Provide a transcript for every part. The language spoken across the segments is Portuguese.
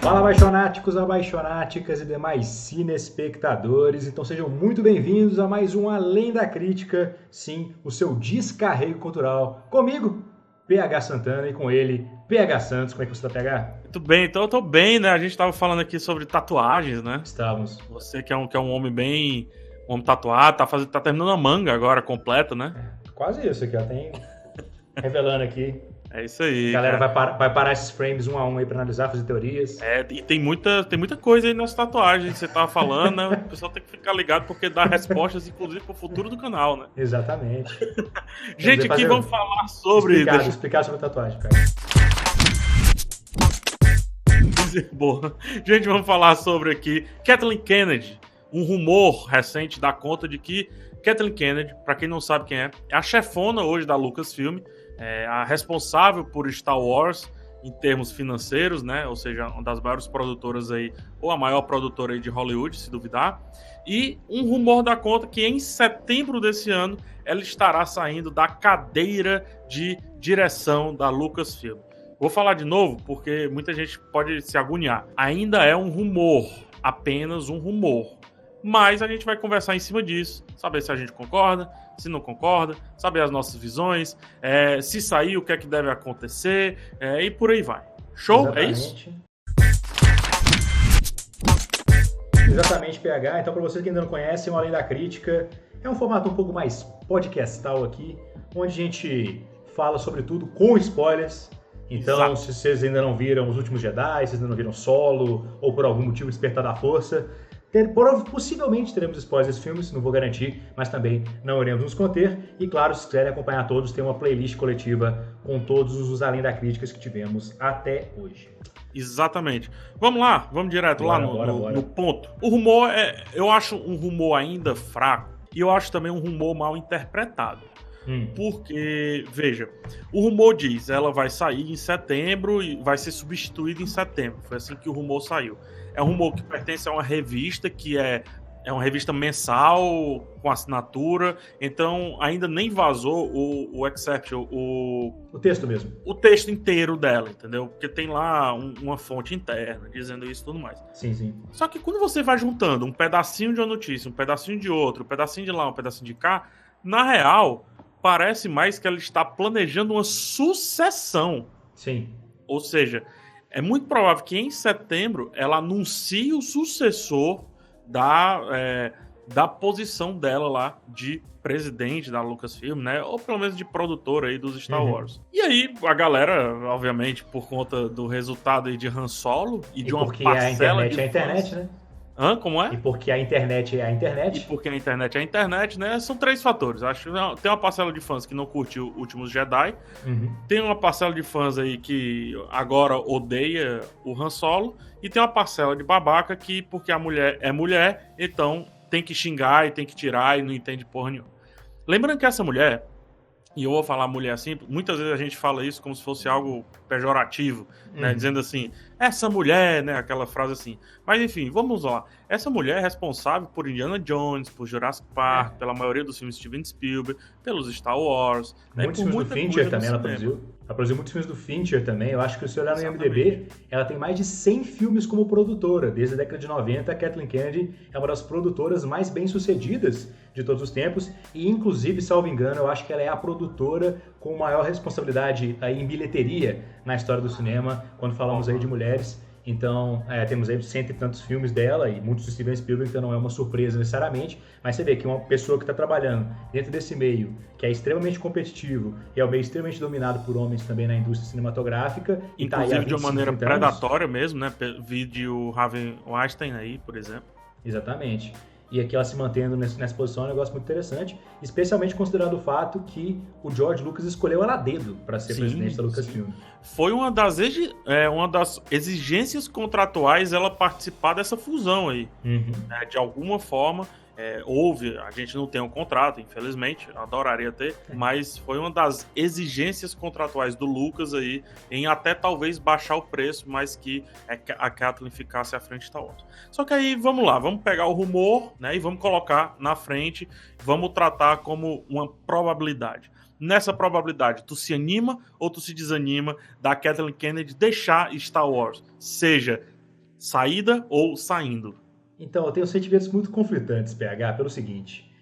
Fala, apaixonáticos, apaixonáticas e demais cinespectadores. Então sejam muito bem-vindos a mais um Além da Crítica, sim, o seu descarrego cultural. Comigo, PH Santana, e com ele, PH Santos. Como é que você tá, PH? Muito bem, então eu tô bem, né? A gente tava falando aqui sobre tatuagens, né? Estávamos. Você que é um homem bem... Um homem tatuado, tá terminando a manga agora, completa, né? Quase isso aqui, ó. Tem... Revelando aqui. É isso aí, A galera cara. vai parar esses frames um a um aí pra analisar, fazer teorias. E tem muita coisa aí nessa tatuagem que você tava falando, né? O pessoal tem que ficar ligado porque dá respostas, inclusive, pro futuro do canal, né? Exatamente. Gente, aqui vamos falar sobre... Explicar sobre a tatuagem, cara. Boa. Gente, vamos falar sobre aqui Kathleen Kennedy. Um rumor recente dá conta de que Kathleen Kennedy, para quem não sabe quem é a chefona hoje da Lucasfilm, é a responsável por Star Wars em termos financeiros, né? Ou seja, uma das maiores produtoras aí, ou a maior produtora aí de Hollywood, se duvidar. E um rumor dá conta que em setembro desse ano ela estará saindo da cadeira de direção da Lucasfilm. Vou falar de novo porque muita gente pode se agoniar. Ainda é um rumor, apenas um rumor. Mas a gente vai conversar em cima disso, saber se a gente concorda, se não concorda, saber as nossas visões, se sair, o que é que deve acontecer, e por aí vai. Show? Exatamente. É isso? Exatamente, PH. Então, para vocês que ainda não conhecem, o Além da Crítica é um formato um pouco mais podcastal aqui, onde a gente fala sobre tudo com spoilers. Então, Exato. Se vocês ainda não viram Os Últimos Jedi, se vocês ainda não viram Solo, ou por algum motivo Despertar da Força, possivelmente teremos spoilers desses filmes, não vou garantir, mas também não iremos nos conter. E claro, se quiserem acompanhar todos, tem uma playlist coletiva com todos os Além da Críticas que tivemos até hoje. Exatamente. Vamos lá, vamos direto lá no ponto. O rumor, eu acho um rumor ainda fraco, e eu acho também um rumor mal interpretado. Porque, veja, o rumor diz, ela vai sair em setembro e vai ser substituída em setembro. Foi assim que o rumor saiu. É um rumor que pertence a uma revista que é uma revista mensal com assinatura, então ainda nem vazou o excerpt, o texto mesmo. O texto inteiro dela, entendeu? Porque tem lá uma fonte interna dizendo isso e tudo mais. Sim, sim. Só que quando você vai juntando um pedacinho de uma notícia, um pedacinho de outro, um pedacinho de lá, um pedacinho de cá, na real, parece mais que ela está planejando uma sucessão. Sim. Ou seja, é muito provável que em setembro ela anuncie o sucessor da posição dela lá de presidente da Lucasfilm, né? Ou pelo menos de produtora aí dos Star Wars. E aí, a galera, obviamente, por conta do resultado aí de Han Solo e de uma parcela de fãs... a internet, né? Como é? E porque a internet é a internet. E porque a internet é a internet, né? São três fatores. Acho que tem uma parcela de fãs que não curtiu Últimos Jedi. Tem uma parcela de fãs aí que agora odeia o Han Solo. E tem uma parcela de babaca que, porque a mulher é mulher, então tem que xingar e tem que tirar e não entende porra nenhuma. Lembrando que essa mulher, e eu vou falar mulher assim, muitas vezes a gente fala isso como se fosse algo pejorativo, né? Dizendo assim, essa mulher, né? Aquela frase assim. Mas enfim, vamos lá. Essa mulher é responsável por Indiana Jones, por Jurassic Park, pela maioria dos filmes de Steven Spielberg, pelos Star Wars. Muitos filmes do Fincher também ela produziu. Ela produziu muitos filmes do Fincher também. Eu acho que se olhar no IMDb, ela tem mais de 100 filmes como produtora. Desde a década de 90, a Kathleen Kennedy é uma das produtoras mais bem-sucedidas de todos os tempos. E, inclusive, salvo engano, eu acho que ela é a produtora com maior responsabilidade aí em bilheteria na história do cinema, quando falamos aí de mulheres. Então, temos aí cento e tantos filmes dela e muitos do Steven Spielberg, então não é uma surpresa necessariamente, mas você vê que uma pessoa que está trabalhando dentro desse meio, que é extremamente competitivo e é um meio extremamente dominado por homens também na indústria cinematográfica, inclusive e tá aí de uma maneira predatória mesmo, né? Vídeo Harvey Weinstein aí, por exemplo. Exatamente. E aqui ela se mantendo nessa posição é um negócio muito interessante, especialmente considerando o fato que o George Lucas escolheu ela a dedo para ser presidente da Lucasfilm. Foi uma das exigências contratuais ela participar dessa fusão aí. Né? De alguma forma, houve, a gente não tem um contrato, infelizmente, adoraria ter, mas foi uma das exigências contratuais do Lucas aí, em até talvez baixar o preço, mas que a Kathleen ficasse à frente de Star Wars. Só que aí, vamos lá, vamos pegar o rumor, né, e vamos colocar na frente, vamos tratar como uma probabilidade. Nessa probabilidade, tu se anima ou tu se desanima da Kathleen Kennedy deixar Star Wars? Seja saída ou saindo? Então, eu tenho sentimentos muito conflitantes, PH, pelo seguinte.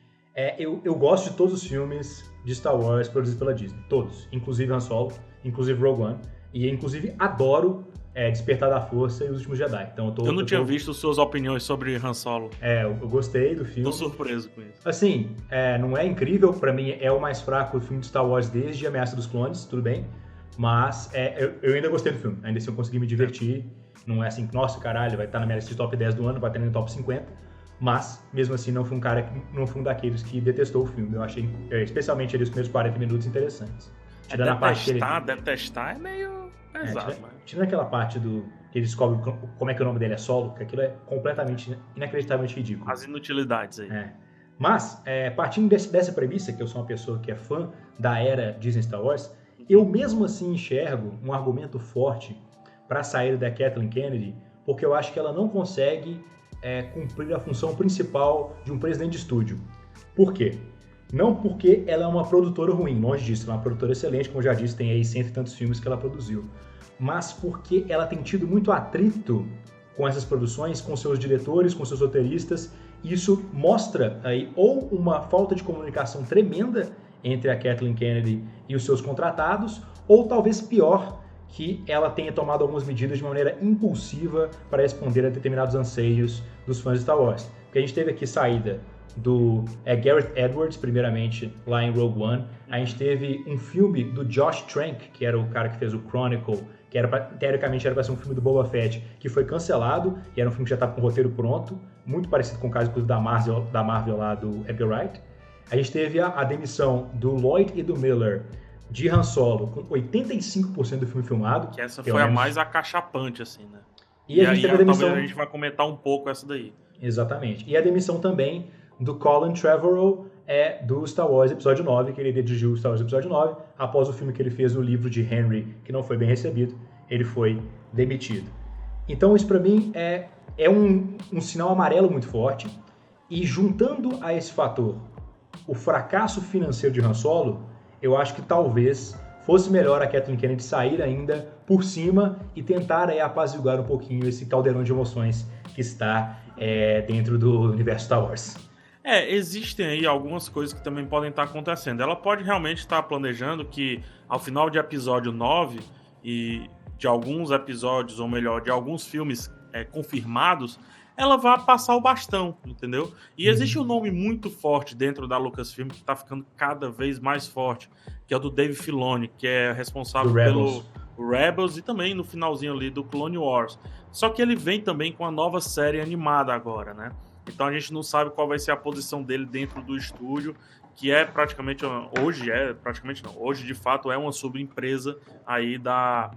Eu gosto de todos os filmes de Star Wars produzidos pela Disney. Todos. Inclusive Han Solo, inclusive Rogue One. E, inclusive, adoro Despertar da Força e Os Últimos Jedi. Então, eu não tinha visto suas opiniões sobre Han Solo. Eu gostei do filme. Tô surpreso com isso. Assim, não é incrível. Pra mim, é o mais fraco filme de Star Wars desde Ameaça dos Clones, tudo bem. Mas eu ainda gostei do filme. Ainda assim, eu consegui me divertir. Não é assim, nossa, caralho, vai estar na minha lista de top 10 do ano, vai estar no top 50. Mas, mesmo assim, não fui um daqueles que detestou o filme. Eu achei, especialmente ali, os primeiros 40 minutos interessantes. Tirando a parte detestar é meio pesado. Tirando aquela parte que ele descobre como é que o nome dele é Solo, que aquilo é completamente, inacreditavelmente ridículo. As inutilidades aí. Mas, partindo dessa premissa, que eu sou uma pessoa que é fã da era Disney Star Wars, eu mesmo assim enxergo um argumento forte para a saída da Kathleen Kennedy, porque eu acho que ela não consegue cumprir a função principal de um presidente de estúdio. Por quê? Não porque ela é uma produtora ruim, longe disso, ela é uma produtora excelente, como eu já disse, tem aí 100 e tantos filmes que ela produziu, mas porque ela tem tido muito atrito com essas produções, com seus diretores, com seus roteiristas, e isso mostra aí ou uma falta de comunicação tremenda entre a Kathleen Kennedy e os seus contratados, ou talvez pior, que ela tenha tomado algumas medidas de maneira impulsiva para responder a determinados anseios dos fãs de Star Wars. Porque a gente teve aqui saída do Gareth Edwards, primeiramente, lá em Rogue One. A gente teve um filme do Josh Trank, que era o cara que fez o Chronicle, que teoricamente era para ser um filme do Boba Fett, que foi cancelado, e era um filme que já estava com o roteiro pronto, muito parecido com o caso da Marvel lá do Edgar Wright. A gente teve a demissão do Lloyd e do Miller de Han Solo, com 85% do filme filmado. Que essa foi a mais acachapante, assim, né? E a gente teve a demissão... Talvez a gente vai comentar um pouco essa daí. Exatamente. E a demissão também do Colin Trevorrow do Star Wars Episódio 9, que ele dirigiu o Star Wars Episódio 9, após o filme que ele fez no livro de Henry, que não foi bem recebido, ele foi demitido. Então isso pra mim é um sinal amarelo muito forte, e juntando a esse fator o fracasso financeiro de Han Solo, eu acho que talvez fosse melhor a Kathleen Kennedy sair ainda por cima e tentar apaziguar um pouquinho esse caldeirão de emoções que está dentro do universo Star Wars. Existem aí algumas coisas que também podem estar acontecendo. Ela pode realmente estar planejando que ao final de episódio 9 e de alguns episódios, ou melhor, de alguns filmes confirmados, ela vai passar o bastão, entendeu? E existe um nome muito forte dentro da Lucasfilm que tá ficando cada vez mais forte, que é o do Dave Filoni, que é responsável pelo Rebels e também no finalzinho ali do Clone Wars. Só que ele vem também com a nova série animada agora, né? Então a gente não sabe qual vai ser a posição dele dentro do estúdio, que hoje de fato é uma subempresa aí da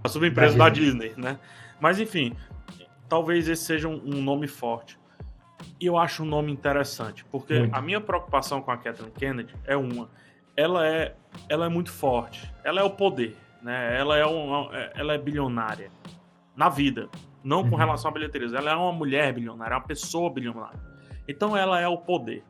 Disney, né? Mas enfim, talvez esse seja um nome forte. E eu acho um nome interessante, porque a minha preocupação com a Kathleen Kennedy ela é muito forte, ela é o poder, né? Ela é bilionária na vida, não com relação a bilheterias, ela é uma mulher bilionária, é uma pessoa bilionária. Então ela é o poder.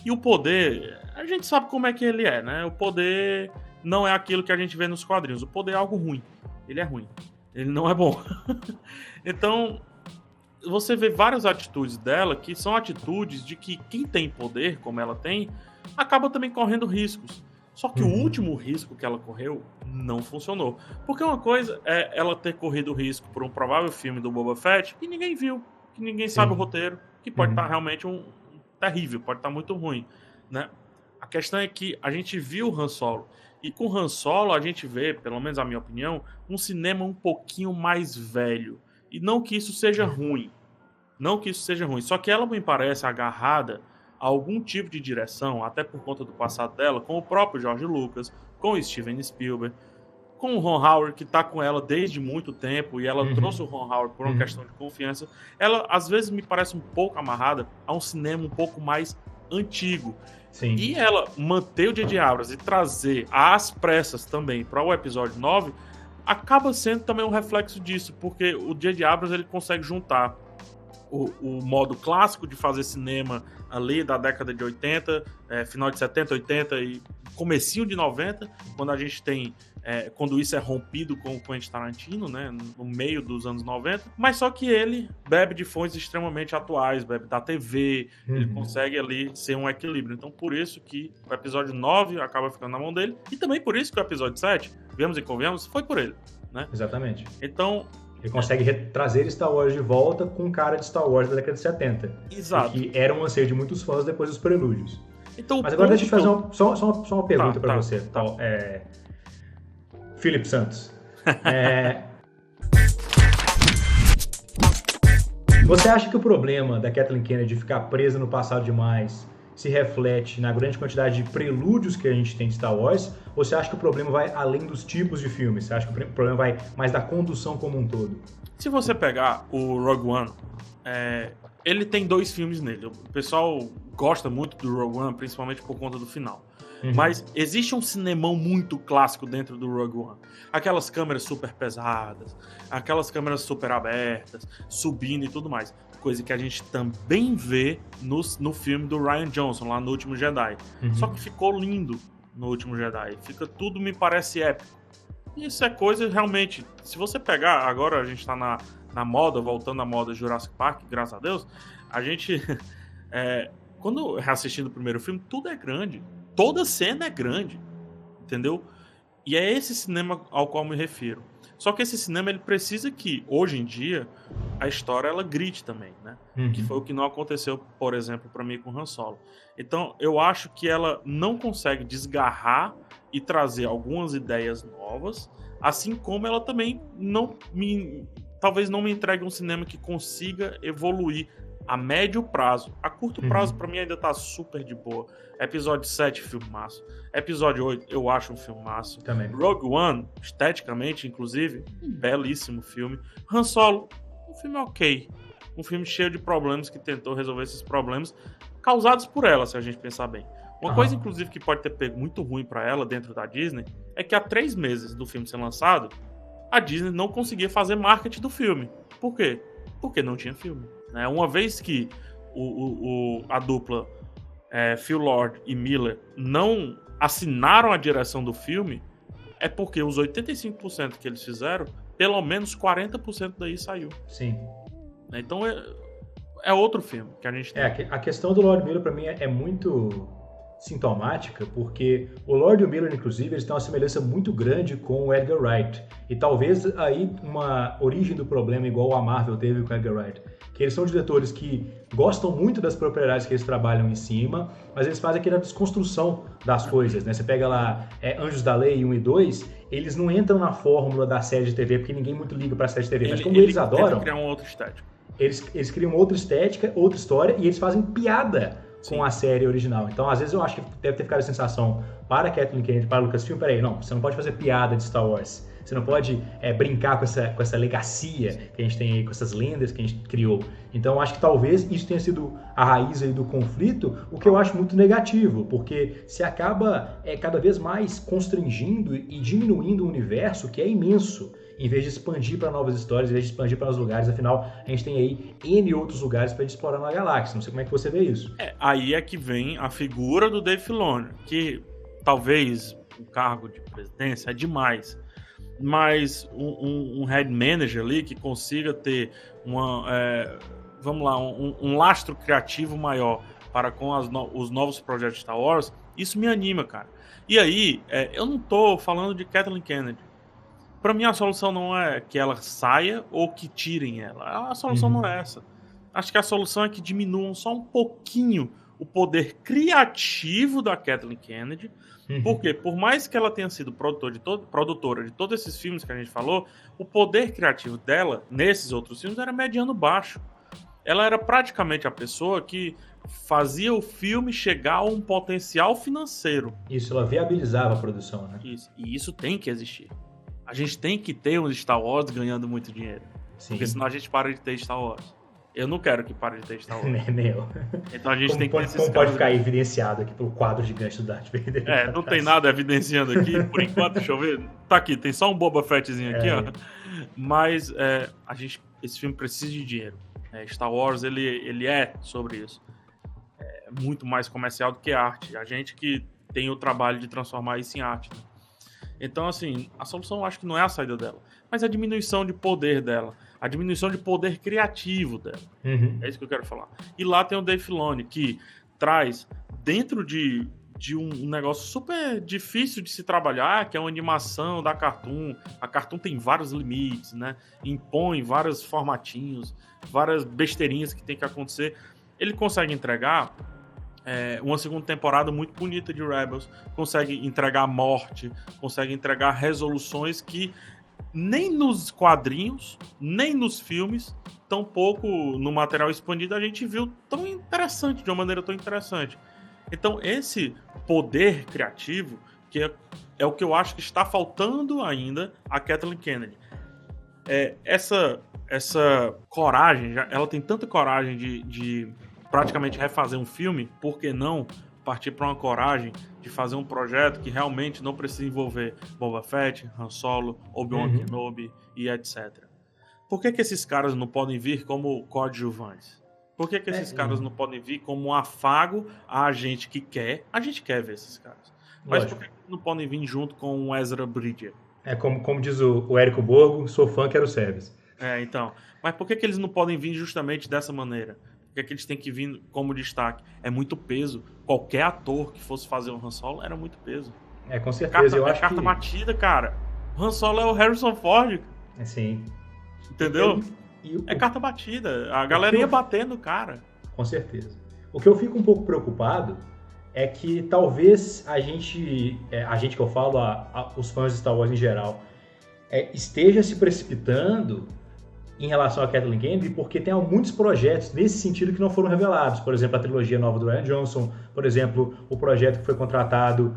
E o poder, a gente sabe como é que ele é, né? O poder não é aquilo que a gente vê nos quadrinhos, o poder é algo ruim, ele é ruim, ele não é bom. Então você vê várias atitudes dela que são atitudes de que quem tem poder, como ela tem, acaba também correndo riscos. Só que o último risco que ela correu não funcionou. Porque uma coisa é ela ter corrido o risco por um provável filme do Boba Fett que ninguém viu, que ninguém sabe o roteiro, que pode estar realmente terrível, pode estar muito ruim, né? A questão é que a gente viu o Han Solo, e com Han Solo a gente vê, pelo menos a minha opinião, um cinema um pouquinho mais velho. E não que isso seja ruim. Só que ela me parece agarrada a algum tipo de direção, até por conta do passado dela, com o próprio George Lucas, com o Steven Spielberg, com o Ron Howard, que está com ela desde muito tempo, e ela trouxe o Ron Howard por uma questão de confiança. Ela, às vezes, me parece um pouco amarrada a um cinema um pouco mais antigo. Sim. E ela manter o J.J. Abrams e trazer às pressas também para o episódio 9, acaba sendo também um reflexo disso, porque o J.J. Abrams ele consegue juntar o modo clássico de fazer cinema ali da década de 80, final de 70, 80 e comecinho de 90, quando a gente tem quando isso é rompido com o Quentin Tarantino, né, no meio dos anos 90, mas só que ele bebe de fontes extremamente atuais, bebe da TV, ele consegue ali ser um equilíbrio. Então, por isso que o episódio 9 acaba ficando na mão dele, e também por isso que o episódio 7, vemos e convenhamos, foi por ele, né? Exatamente. Então... Ele consegue trazer Star Wars de volta com cara de Star Wars da década de 70. Exato. Que era um anseio de muitos fãs depois dos prelúdios. Então, mas agora deixa eu fazer só uma pergunta para você, tá. Felipe Santos. Você acha que o problema da Kathleen Kennedy ficar presa no passado demais se reflete na grande quantidade de prelúdios que a gente tem de Star Wars? Ou você acha que o problema vai além dos tipos de filmes? Você acha que o problema vai mais da condução como um todo? Se você pegar o Rogue One, ele tem 2 filmes nele. O pessoal gosta muito do Rogue One, principalmente por conta do final. Mas existe um cinemão muito clássico dentro do Rogue One. Aquelas câmeras super pesadas, aquelas câmeras super abertas, subindo e tudo mais. Coisa que a gente também vê no filme do Rian Johnson, lá no Último Jedi. Só que ficou lindo no Último Jedi. Tudo me parece épico. Isso é coisa realmente... Se você pegar... Agora a gente tá na moda, voltando à moda Jurassic Park, graças a Deus. A gente... quando reassistindo o primeiro filme, tudo é grande. Toda cena é grande. Entendeu? E é esse cinema ao qual me refiro. Só que esse cinema, ele precisa que, hoje em dia, a história, ela grite também, né? Que foi o que não aconteceu, por exemplo, para mim com Han Solo. Então, eu acho que ela não consegue desgarrar e trazer algumas ideias novas, assim como ela também talvez não me entregue um cinema que consiga evoluir a médio prazo. A curto prazo, pra mim, ainda tá super de boa. Episódio 7, filmaço. Episódio 8, eu acho um filmaço. Também. Rogue One, esteticamente, inclusive, um belíssimo filme. Han Solo, um filme ok. Um filme cheio de problemas, que tentou resolver esses problemas causados por ela, se a gente pensar bem. Uma coisa, inclusive, que pode ter pego muito ruim pra ela dentro da Disney, é que há 3 meses do filme ser lançado, a Disney não conseguia fazer marketing do filme. Por quê? Porque não tinha filme. Uma vez que a dupla Phil Lord e Miller não assinaram a direção do filme, é porque os 85% que eles fizeram, pelo menos 40% daí saiu. Sim. Então é outro filme que a gente tem. A questão do Lord Miller, para mim, é muito sintomática, porque o Lord e o Miller, inclusive, eles têm uma semelhança muito grande com o Edgar Wright. E talvez aí uma origem do problema igual a Marvel teve com o Edgar Wright. Que eles são diretores que gostam muito das propriedades que eles trabalham em cima, mas eles fazem aquela desconstrução das coisas, né? Você pega lá Anjos da Lei 1 e 2, eles não entram na fórmula da série de TV, porque ninguém muito liga pra série de TV, mas como eles adoram... criar um outro estético. Eles criam outra estética, outra história, e eles fazem piada com a série original. Então, às vezes, eu acho que deve ter ficado a sensação para Kathleen Kennedy, para Lucasfilm, peraí, não, você não pode fazer piada de Star Wars. Você não pode brincar com essa legacia que a gente tem aí, com essas lendas que a gente criou. Então, eu acho que talvez isso tenha sido a raiz aí do conflito, o que eu acho muito negativo, porque se acaba cada vez mais constringindo e diminuindo o universo, que é imenso, em vez de expandir para novas histórias, em vez de expandir para novos lugares. Afinal, a gente tem aí N outros lugares para explorar na galáxia. Não sei como é que você vê isso. Aí é que vem a figura do Dave Filoni, que talvez o cargo de presidência é demais, mas um head manager ali que consiga ter um lastro criativo maior para com os novos projetos de Star Wars, isso me anima, cara. E aí, eu não tô falando de Kathleen Kennedy. Pra mim, a solução não é que ela saia ou que tirem ela. A solução não é essa. Acho que a solução é que diminuam só um pouquinho o poder criativo da Kathleen Kennedy. Porque, por mais que ela tenha sido produtora de todos esses filmes que a gente falou, o poder criativo dela, nesses outros filmes, era mediano baixo. Ela era praticamente a pessoa que fazia o filme chegar a um potencial financeiro. Isso, ela viabilizava a produção, né? Isso. E isso tem que existir. A gente tem que ter um Star Wars ganhando muito dinheiro. Sim. Porque senão a gente para de ter Star Wars. Eu não quero que pare de ter Star Wars. Nem eu. Então a gente tem que ter esses Como pode ficar evidenciado aqui pelo quadro gigante do Darth Vader. Não tem nada evidenciando aqui. Por enquanto, deixa eu ver. Tá aqui, tem só um Boba Fettzinho aqui, ó. Mas esse filme precisa de dinheiro. Star Wars, ele é sobre isso. É muito mais comercial do que arte. A gente que tem o trabalho de transformar isso em arte, né? Então, assim, a solução eu acho que não é a saída dela, mas a diminuição de poder dela, a diminuição de poder criativo dela. É isso que eu quero falar. E lá tem o Dave Filoni, que traz dentro de um negócio super difícil de se trabalhar, que é uma animação da Cartoon. A Cartoon tem vários limites, né? Impõe vários formatinhos, várias besteirinhas que tem que acontecer. Ele consegue entregar uma segunda temporada muito bonita de Rebels, consegue entregar morte, consegue entregar resoluções que nem nos quadrinhos, nem nos filmes, tampouco no material expandido a gente viu tão interessante, de uma maneira tão interessante. Então esse poder criativo que é o que eu acho que está faltando ainda a Kathleen Kennedy. Essa coragem, ela tem tanta coragem de praticamente refazer um filme, por que não partir para uma coragem de fazer um projeto que realmente não precisa envolver Boba Fett, Han Solo, Obi-Wan Kenobi e etc. Por que esses caras não podem vir como coadjuvantes? Por que esses caras não podem vir como um afago a gente que quer? A gente quer ver esses caras. Mas por que não podem vir junto com o Ezra Bridger? Como diz o Érico Borgo, sou fã, quero service. Então. Mas por que eles não podem vir justamente dessa maneira? Por que eles têm que vir como destaque? É muito peso. Qualquer ator que fosse fazer o Han Solo era muito peso. Com certeza. Eu acho carta batida, cara. O Han Solo é o Harrison Ford. Sim. Entendeu? Carta batida. A galera ia batendo, cara. Com certeza. O que eu fico um pouco preocupado é que talvez a gente que eu falo, os fãs de Star Wars em geral, esteja se precipitando em relação a Kathleen Kennedy, porque tem muitos projetos nesse sentido que não foram revelados. Por exemplo, a trilogia nova do Rian Johnson, por exemplo, o projeto que foi contratado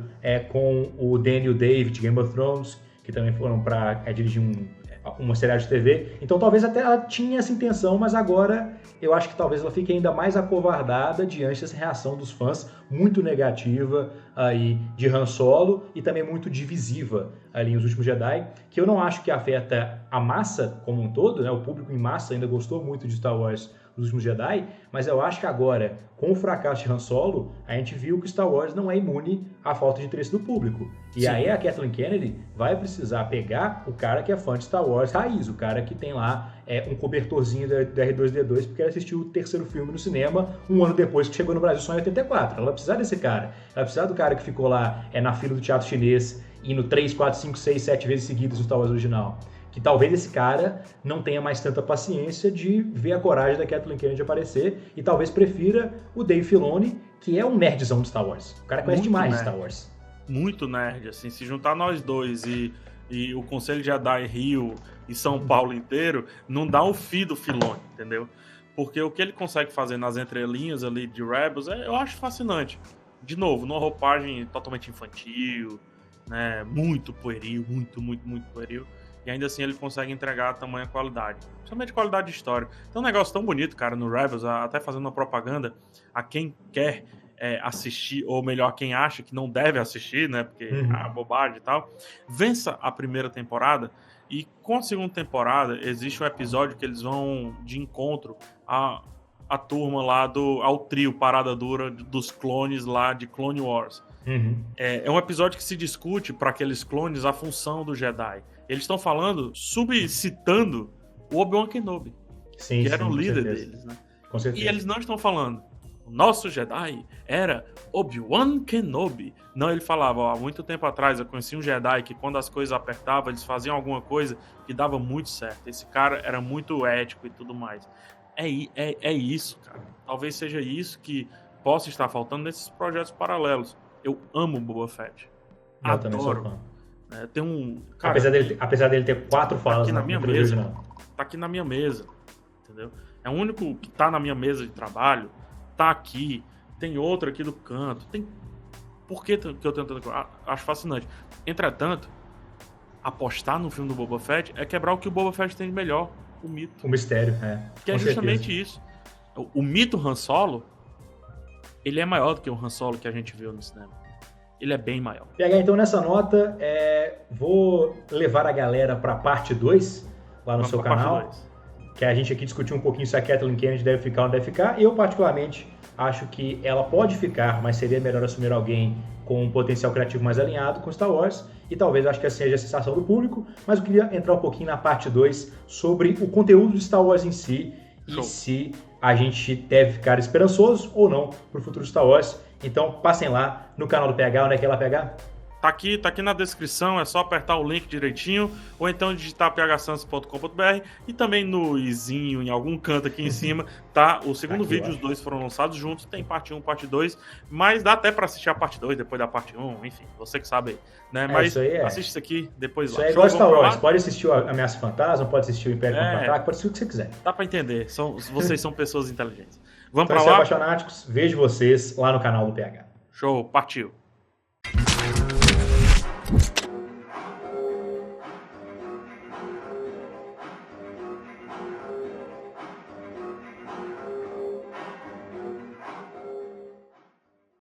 com o Daniel David, de Game of Thrones, que também foram para dirigir uma série de TV. Então talvez até ela tinha essa intenção, mas agora eu acho que talvez ela fique ainda mais acovardada diante dessa reação dos fãs muito negativa aí de Han Solo e também muito divisiva ali nos Últimos Jedi, que eu não acho que afeta a massa como um todo, né? O público em massa ainda gostou muito de Star Wars Os Últimos Jedi, mas eu acho que agora, com o fracasso de Han Solo, a gente viu que Star Wars não é imune à falta de interesse do público. E aí a Kathleen Kennedy vai precisar pegar o cara que é fã de Star Wars raiz, o cara que tem lá um cobertorzinho da R2-D2 porque ele assistiu o terceiro filme no cinema um ano depois que chegou no Brasil só em 84. Ela vai precisar desse cara. Ela vai precisar do cara que ficou lá na fila do teatro chinês, indo 3, 4, 5, 6, 7 vezes seguidas no Star Wars original. Que talvez esse cara não tenha mais tanta paciência de ver a coragem da Kathleen Kennedy aparecer e talvez prefira o Dave Filoni, que é um nerdzão de Star Wars. O cara conhece demais de Star Wars. Muito nerd, assim. Se juntar nós dois e o Conselho Jedi Rio e São Paulo inteiro, não dá o fio do Filoni, entendeu? Porque o que ele consegue fazer nas entrelinhas ali de Rebels, eu acho fascinante. De novo, numa roupagem totalmente infantil, né? Muito pueril, muito pueril. E ainda assim ele consegue entregar a tamanha qualidade. Principalmente qualidade de história. Tem um negócio tão bonito, cara, no Rebels, até fazendo uma propaganda a quem quer assistir, ou melhor, quem acha que não deve assistir, né? Porque é bobagem e tal. Vença a primeira temporada e com a segunda temporada existe um episódio que eles vão de encontro a turma lá ao trio Parada Dura dos clones lá de Clone Wars. É um episódio que se discute para aqueles clones a função do Jedi. Eles estão falando, subcitando o Obi-Wan Kenobi, que era o líder deles, né? Com certeza. E eles não estão falando, o nosso Jedi era Obi-Wan Kenobi. Não, ele falava, há muito tempo atrás eu conheci um Jedi que quando as coisas apertavam, eles faziam alguma coisa que dava muito certo. Esse cara era muito ético e tudo mais. É isso, cara. Talvez seja isso que possa estar faltando nesses projetos paralelos. Eu amo Boba Fett. Eu também sou fã. Tem um... Cara, apesar dele ter 4 falas na minha mesa. Tá aqui na minha mesa, entendeu? É o único que tá na minha mesa de trabalho, tá aqui, tem outro aqui do canto, tem... Por que eu tenho tanto... Acho fascinante. Entretanto, apostar no filme do Boba Fett é quebrar o que o Boba Fett tem de melhor, o mito. O mistério, Que é justamente isso. O mito Han Solo, ele é maior do que o Han Solo que a gente viu no cinema. Ele é bem maior. PH, então nessa nota, vou levar a galera para parte 2 lá no seu canal. que a gente aqui discutiu um pouquinho se a Kathleen Kennedy deve ficar ou não deve ficar. Eu, particularmente, acho que ela pode ficar, mas seria melhor assumir alguém com um potencial criativo mais alinhado com Star Wars, e talvez acho que essa seja a sensação do público, mas eu queria entrar um pouquinho na parte 2 sobre o conteúdo de Star Wars em si, e se a gente deve ficar esperançoso ou não para o futuro de Star Wars. Então passem lá no canal do PH, onde é que é lá, PH? Tá aqui na descrição, é só apertar o link direitinho, ou então digitar phsantos.com.br, e também no izinho, em algum canto aqui em cima, tá o segundo vídeo, os dois foram lançados juntos, tem parte 1, parte 2, mas dá até pra assistir a parte 2 depois da parte 1, enfim, você que sabe aí, né? Mas assiste isso aqui, depois lá. Isso é igual Star Wars, pode assistir o Ameaça Fantasma, pode assistir o Império Contra-Ataque, pode assistir o que você quiser. Dá pra entender, vocês são pessoas inteligentes. Vamos então, pra lá? Apaixonáticos, vejo vocês lá no canal do PH. Show, partiu.